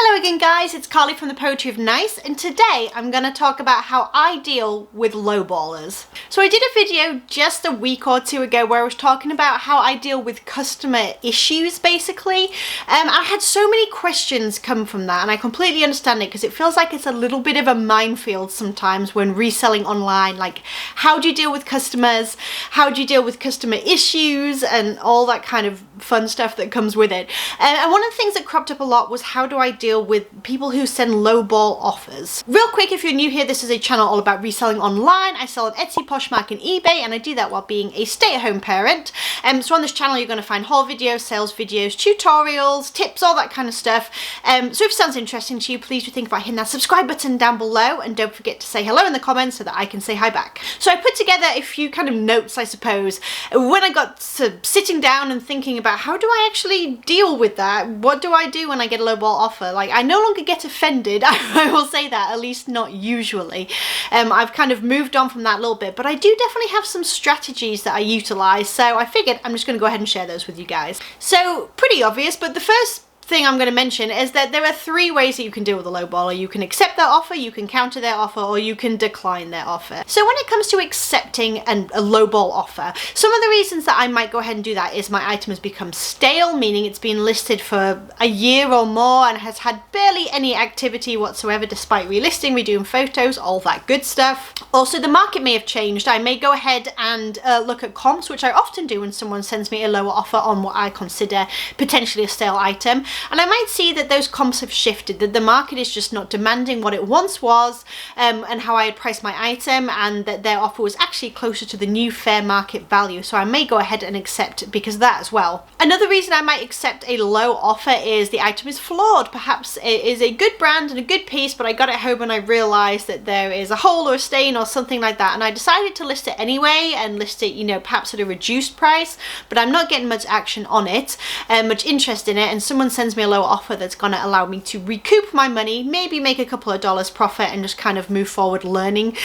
Hello again guys, it's Carly from the Poetry of Nice, and today I'm going to talk about how I deal with lowballers. So I did a video just a week or two ago where I was talking about how I deal with customer issues basically. I had so many questions come from that, and I completely understand it because it feels like it's a little bit of a minefield sometimes when reselling online. Like, how do you deal with customers? How do you deal with customer issues and all that kind of fun stuff that comes with it? And one of the things that cropped up a lot was, how do I deal with people who send lowball offers? Real quick, if you're new here, this is a channel all about reselling online. I sell on Etsy, Poshmark and Ebay, and I do that while being a stay-at-home parent. So on this channel you're going to find haul videos, sales videos, tutorials, tips, all that kind of stuff. So if it sounds interesting to you, please do think about hitting that subscribe button down below, and don't forget to say hello in the comments so that I can say hi back. So I put together a few kind of notes, I suppose, when I got to sitting down and thinking about how do I actually deal with that? What do I do when I get a lowball offer? Like, I no longer get offended, I will say that, at least not usually. I've kind of moved on from that a little bit, but I do definitely have some strategies that I utilize, so I figured I'm just going to go ahead and share those with you guys. So, pretty obvious, but the first thing I'm going to mention is that there are three ways that you can deal with a lowballer. You can accept their offer, you can counter their offer, or you can decline their offer. So when it comes to accepting a lowball offer, some of the reasons that I might go ahead and do that is my item has become stale, meaning it's been listed for a year or more and has had barely any activity whatsoever despite relisting, redoing photos, all that good stuff. Also, the market may have changed. I may go ahead and look at comps, which I often do when someone sends me a lower offer on what I consider potentially a stale item. And I might see that those comps have shifted, that the market is just not demanding what it once was, and how I had priced my item, and that their offer was actually closer to the new fair market value. So I may go ahead and accept because of that as well. Another reason I might accept a low offer is the item is flawed. Perhaps it is a good brand and a good piece, but I got it home and I realized that there is a hole or a stain or something like that, and I decided to list it anyway and list it, you know, perhaps at a reduced price, but I'm not getting much action on it, much interest in it, and someone sends me a low offer that's going to allow me to recoup my money, maybe make a couple of dollars profit, and just kind of move forward learning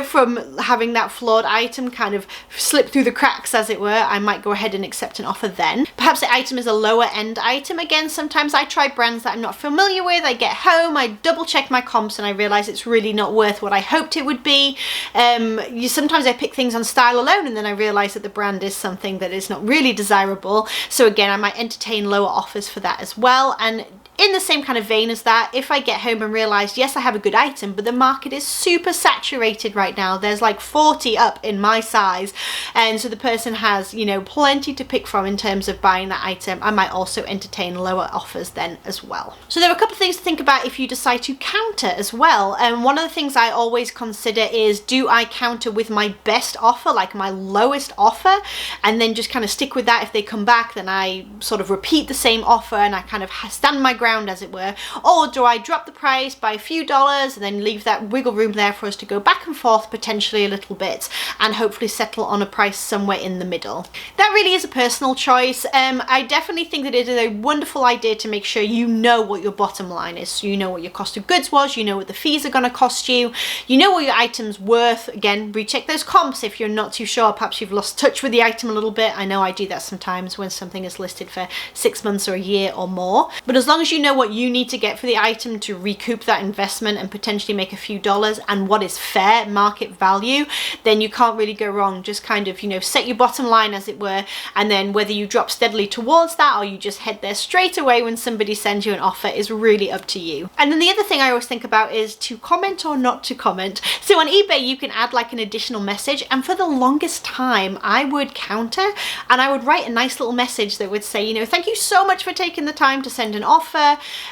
from having that flawed item kind of slip through the cracks, as it were. I might go ahead and accept an offer then. Perhaps the item is a lower end item. Again, sometimes I try brands that I'm not familiar with. I get home, I double check my comps, and I realize it's really not worth what I hoped it would be. Sometimes I pick things on style alone, and then I realize that the brand is something that is not really desirable. So again, I might entertain lower offers for that as well. And in the same kind of vein as that, if I get home and realize, yes, I have a good item, but the market is super saturated right now, there's like 40 up in my size, and so the person has, you know, plenty to pick from in terms of buying that item, I might also entertain lower offers then as well. So there are a couple of things to think about if you decide to counter as well. And one of the things I always consider is, do I counter with my best offer, like my lowest offer, and then just kind of stick with that? If they come back, then I sort of repeat the same offer and I kind of stand my ground, as it were. Or do I drop the price by a few dollars and then leave that wiggle room there for us to go back and forth potentially a little bit and hopefully settle on a price somewhere in the middle? That really is a personal choice. I definitely think that it is a wonderful idea to make sure you know what your bottom line is. So you know what your cost of goods was, you know what the fees are going to cost you, you know what your item's worth. Again, recheck those comps if you're not too sure. Perhaps you've lost touch with the item a little bit. I know I do that sometimes when something is listed for 6 months or a year or more. But as long as you know what you need to get for the item to recoup that investment and potentially make a few dollars, and what is fair market value, then you can't really go wrong. Just kind of, you know, set your bottom line, as it were, and then whether you drop steadily towards that or you just head there straight away when somebody sends you an offer is really up to you. And then the other thing I always think about is to comment or not to comment. So on eBay you can add like an additional message, and for the longest time I would counter and I would write a nice little message that would say, you know, thank you so much for taking the time to send an offer.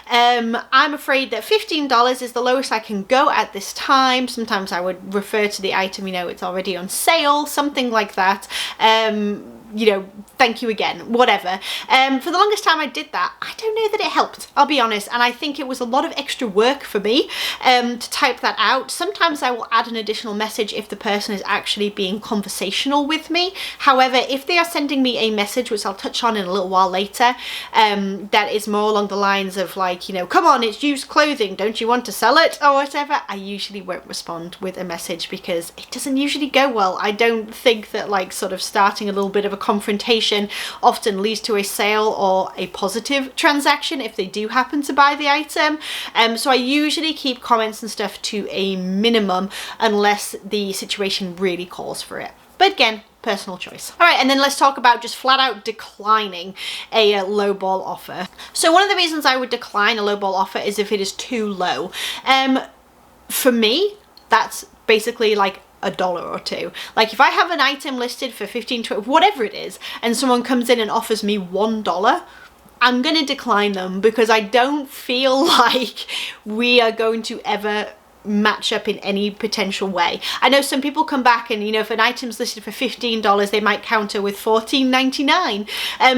I'm afraid that $15 is the lowest I can go at this time. Sometimes I would refer to the item, you know, it's already on sale, something like that. You know, thank you again, whatever. For the longest time I did that. I don't know that it helped, I'll be honest, and I think it was a lot of extra work for me to type that out. Sometimes I will add an additional message if the person is actually being conversational with me. However, if they are sending me a message, which I'll touch on in a little while later, that is more along the lines of like, you know, come on, it's used clothing, don't you want to sell it, or whatever, I usually won't respond with a message because it doesn't usually go well. I don't think that like sort of starting a little bit of a a confrontation often leads to a sale or a positive transaction if they do happen to buy the item. So I usually keep comments and stuff to a minimum unless the situation really calls for it. But again, personal choice. All right, and then let's talk about just flat out declining a lowball offer. So one of the reasons I would decline a lowball offer is if it is too low. For me, that's basically like $1 or $2. Like if I have an item listed for 15, 20, whatever it is, and someone comes in and offers me $1, I'm going to decline them because I don't feel like we are going to ever match up in any potential way. I know some people come back and, you know, if an item's listed for $15, they might counter with $14.99.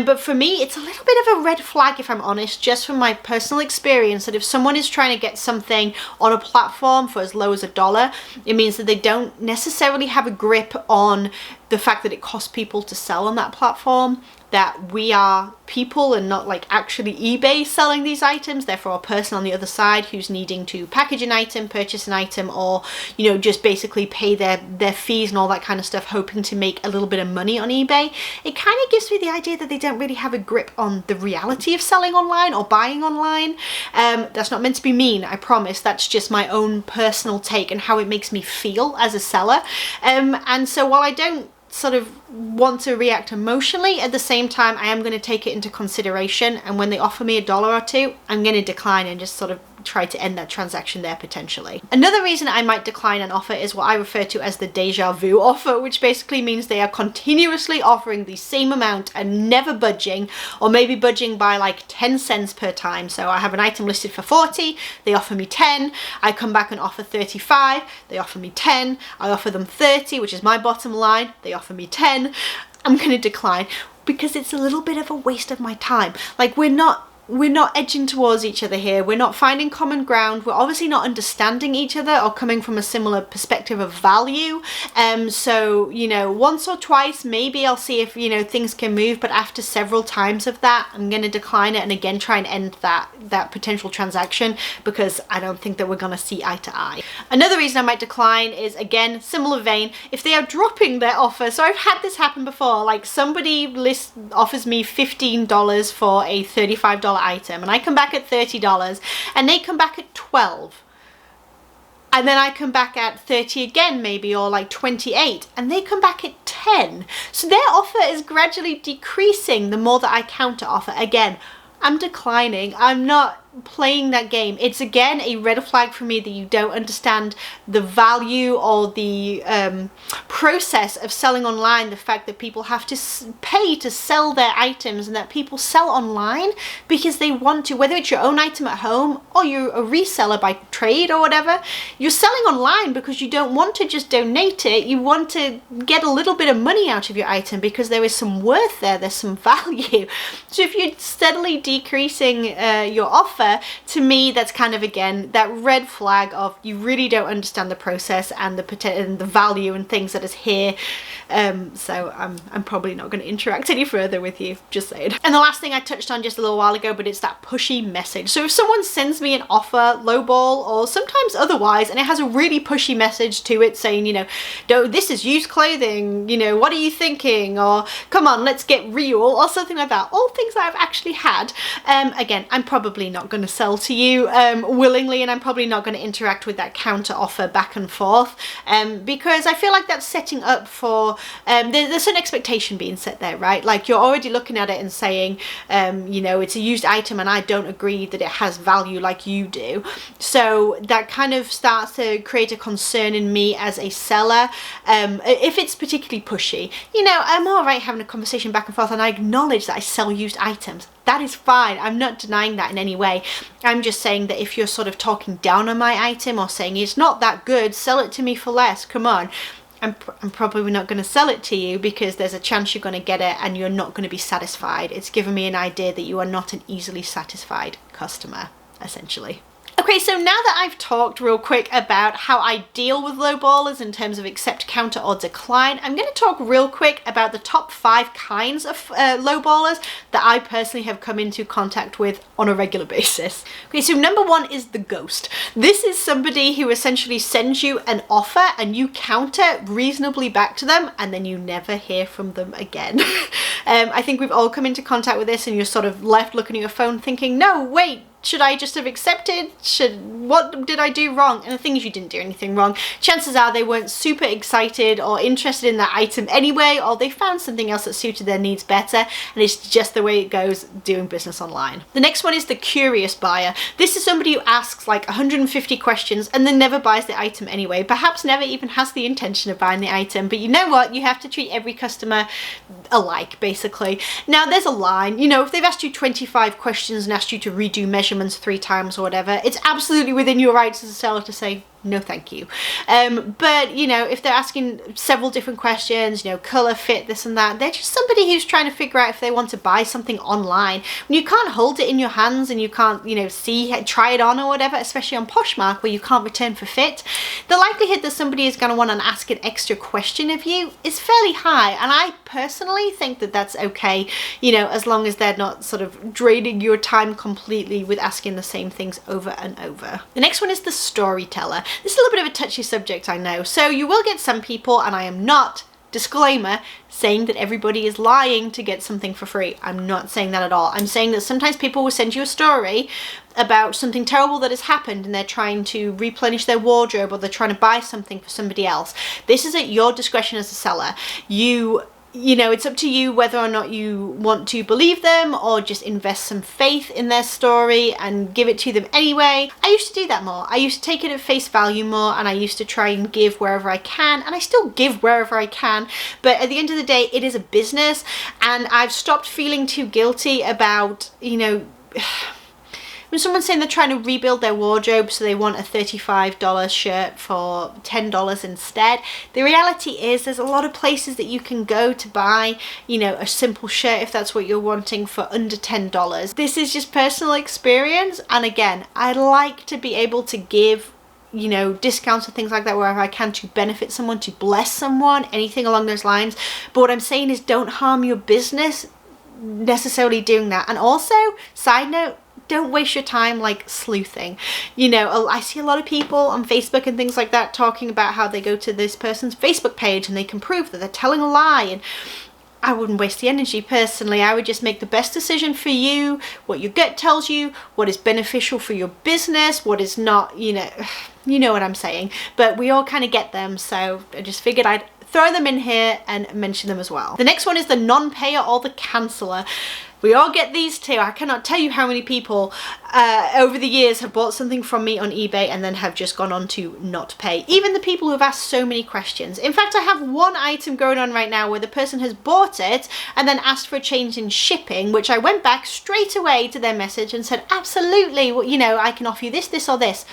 But for me, it's a little bit of a red flag, if I'm honest, just from my personal experience, that if someone is trying to get something on a platform for as low as $1, it means that they don't necessarily have a grip on the fact that it costs people to sell on that platform, that we are people and not like actually eBay selling these items, therefore a person on the other side who's needing to package an item, purchase an item, or, you know, just basically pay their fees and all that kind of stuff, hoping to make a little bit of money on eBay. It kind of gives me the idea that they don't really have a grip on the reality of selling online or buying online. That's not meant to be mean, I promise. That's just my own personal take and how it makes me feel as a seller. And so while I don't sort of want to react emotionally, at the same time I am going to take it into consideration, and when they offer me $1 or $2, I'm going to decline and just sort of try to end that transaction there potentially. Another reason I might decline an offer is what I refer to as the deja vu offer, which basically means they are continuously offering the same amount and never budging, or maybe budging by like 10 cents per time. So I have an item listed for 40, they offer me 10, I come back and offer 35, they offer me 10, I offer them 30, which is my bottom line, they offer me 10, I'm going to decline because it's a little bit of a waste of my time. Like we're not edging towards each other here. We're not finding common ground. We're obviously not understanding each other or coming from a similar perspective of value. So, you know, once or twice, maybe I'll see if, you know, things can move, but after several times of that, I'm going to decline it and again try and end that potential transaction because I don't think that we're going to see eye to eye. Another reason I might decline is, again, similar vein, if they are dropping their offer. So I've had this happen before, like somebody offers me $15 for a $35 item and I come back at $30 and they come back at 12, and then I come back at 30 again maybe, or like 28, and they come back at 10. So their offer is gradually decreasing the more that I counter offer. Again, I'm declining. I'm not playing that game. It's again a red flag for me that you don't understand the value or the process of selling online, the fact that people have to pay to sell their items, and that people sell online because they want to, whether it's your own item at home or you're a reseller by trade or whatever, you're selling online because you don't want to just donate it, you want to get a little bit of money out of your item because there is some worth there, there's some value. So if you're steadily decreasing your offer, to me that's kind of again that red flag of you really don't understand the process and the value and things that is here. So I'm probably not going to interact any further with you, just saying. And the last thing I touched on just a little while ago, but it's that pushy message. So if someone sends me an offer, lowball or sometimes otherwise, and it has a really pushy message to it saying, you know, this is used clothing, you know, what are you thinking, or come on, let's get real, or something like that, all things that I've actually had, again, I'm probably not going to sell to you willingly, and I'm probably not going to interact with that counter offer back and forth, because I feel like that's setting up for there's an expectation being set there, right? Like you're already looking at it and saying, you know, it's a used item and I don't agree that it has value like you do. So that kind of starts to create a concern in me as a seller. If it's particularly pushy, you know, I'm all right having a conversation back and forth, and I acknowledge that I sell used items. That is fine. I'm not denying that in any way. I'm just saying that if you're sort of talking down on my item or saying it's not that good, sell it to me for less, come on. I'm probably not going to sell it to you because there's a chance you're going to get it and you're not going to be satisfied. It's given me an idea that you are not an easily satisfied customer, essentially. Okay, Okay, so now that I've talked real quick about how I deal with lowballers in terms of accept, counter, or decline, I'm going to talk real quick about the top 5 kinds of lowballers that I personally have come into contact with on a regular basis. Okay, so number 1 is the ghost. This is somebody who essentially sends you an offer and you counter reasonably back to them and then you never hear from them again. I think we've all come into contact with this and you're sort of left looking at your phone thinking, no, wait, should I just have accepted? What did I do wrong? And the thing is, you didn't do anything wrong. Chances are they weren't super excited or interested in that item anyway, or they found something else that suited their needs better, and it's just the way it goes doing business online. The next one is the curious buyer. This is somebody who asks like 150 questions and then never buys the item anyway, perhaps never even has the intention of buying the item, but you know what? You have to treat every customer alike, basically. Now, there's a line, you know, if they've asked you 25 questions and asked you to redo measurements 3 times or whatever, it's absolutely within your rights as a seller to say no thank you. But you know, if they're asking several different questions, you know, color, fit, this and that, they're just somebody who's trying to figure out if they want to buy something online. When you can't hold it in your hands and you can't, you know, try it on or whatever, especially on Poshmark where you can't return for fit, the likelihood that somebody is going to want to ask an extra question of you is fairly high, and I personally think that that's okay, you know, as long as they're not sort of draining your time completely with asking the same things over and over. The next one is the storyteller. This is a little bit of a touchy subject, I know. So you will get some people, and I am not, disclaimer, saying that everybody is lying to get something for free. I'm not saying that at all. I'm saying that sometimes people will send you a story about something terrible that has happened and they're trying to replenish their wardrobe or they're trying to buy something for somebody else. This is at your discretion as a seller. You know, it's up to you whether or not you want to believe them or just invest some faith in their story and give it to them anyway. I used to do that more. I used to take it at face value more, and I used to try and give wherever I can, and I still give wherever I can, but at the end of the day, it is a business, and I've stopped feeling too guilty about, you know, when someone's saying they're trying to rebuild their wardrobe so they want a $35 shirt for $10 instead, the reality is there's a lot of places that you can go to buy, you know, a simple shirt if that's what you're wanting for under $10. This is just personal experience, and again, I like to be able to give, you know, discounts and things like that wherever I can to benefit someone, to bless someone, anything along those lines. But what I'm saying is don't harm your business necessarily doing that. And also, side note, don't waste your time like sleuthing. You know, I see a lot of people on Facebook and things like that talking about how they go to this person's Facebook page and they can prove that they're telling a lie, and I wouldn't waste the energy personally. I would just make the best decision for you, what your gut tells you, what is beneficial for your business, what is not, you know what I'm saying. But we all kind of get them, so I just figured I'd throw them in here and mention them as well. The next one is the non-payer or the canceller. We all get these too. I cannot tell you how many people over the years have bought something from me on eBay and then have just gone on to not pay. Even the people who have asked so many questions. In fact, I have one item going on right now where the person has bought it and then asked for a change in shipping, which I went back straight away to their message and said, absolutely, well, you know, I can offer you this, this or this.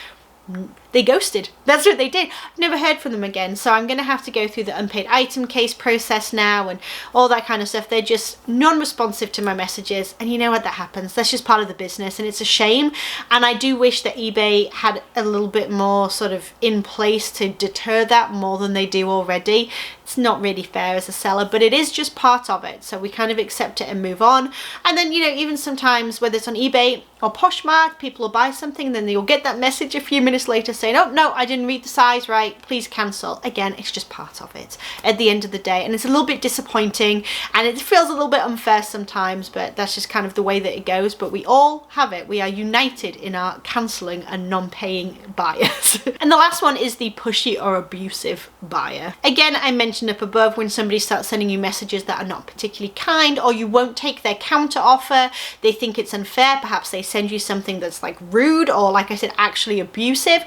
They ghosted. That's what they did. I've never heard from them again, so I'm going to have to go through the unpaid item case process now and all that kind of stuff. They're just non-responsive to my messages, and you know what, that happens. That's just part of the business, and it's a shame, and I do wish that eBay had a little bit more sort of in place to deter that more than they do already. It's not really fair as a seller, but it is just part of it, so we kind of accept it and move on. And then, you know, even sometimes whether it's on eBay or Poshmark, people will buy something and then you'll get that message a few minutes later saying, oh no, I didn't read the size right, please cancel. Again, it's just part of it at the end of the day, and it's a little bit disappointing and it feels a little bit unfair sometimes, but that's just kind of the way that it goes. But we all have it. We are united in our cancelling and non-paying buyers. And the last one is the pushy or abusive buyer. Again, I mentioned up above, when somebody starts sending you messages that are not particularly kind, or you won't take their counter offer, they think it's unfair, perhaps they send you something that's like rude or, like I said, actually abusive.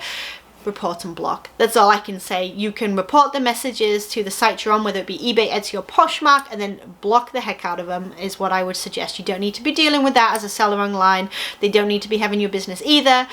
report and block. That's all I can say. You can report the messages to the site you're on, whether it be eBay, Etsy or Poshmark, and then block the heck out of them is what I would suggest. You don't need to be dealing with that as a seller online. They don't need to be having your business either.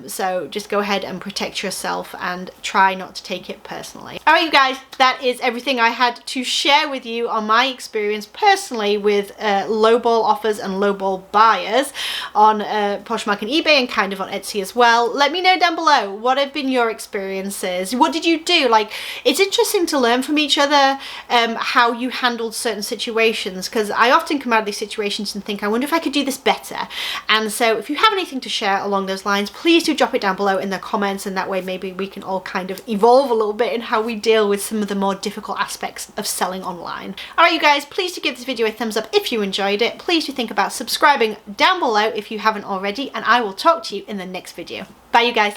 So just go ahead and protect yourself and try not to take it personally. All right, you guys, that is everything I had to share with you on my experience personally with lowball offers and lowball buyers on Poshmark and eBay, and kind of on Etsy as well. Let me know down below, what have been your experiences? What did you do? Like, it's interesting to learn from each other how you handled certain situations, because I often come out of these situations and think, I wonder if I could do this better. And so if you have anything to share along those lines, please do drop it down below in the comments, and that way maybe we can all kind of evolve a little bit in how we deal with some of the more difficult aspects of selling online. All right, you guys, please do give this video a thumbs up if you enjoyed it. Please do think about subscribing down below if you haven't already, and I will talk to you in the next video. Bye, you guys.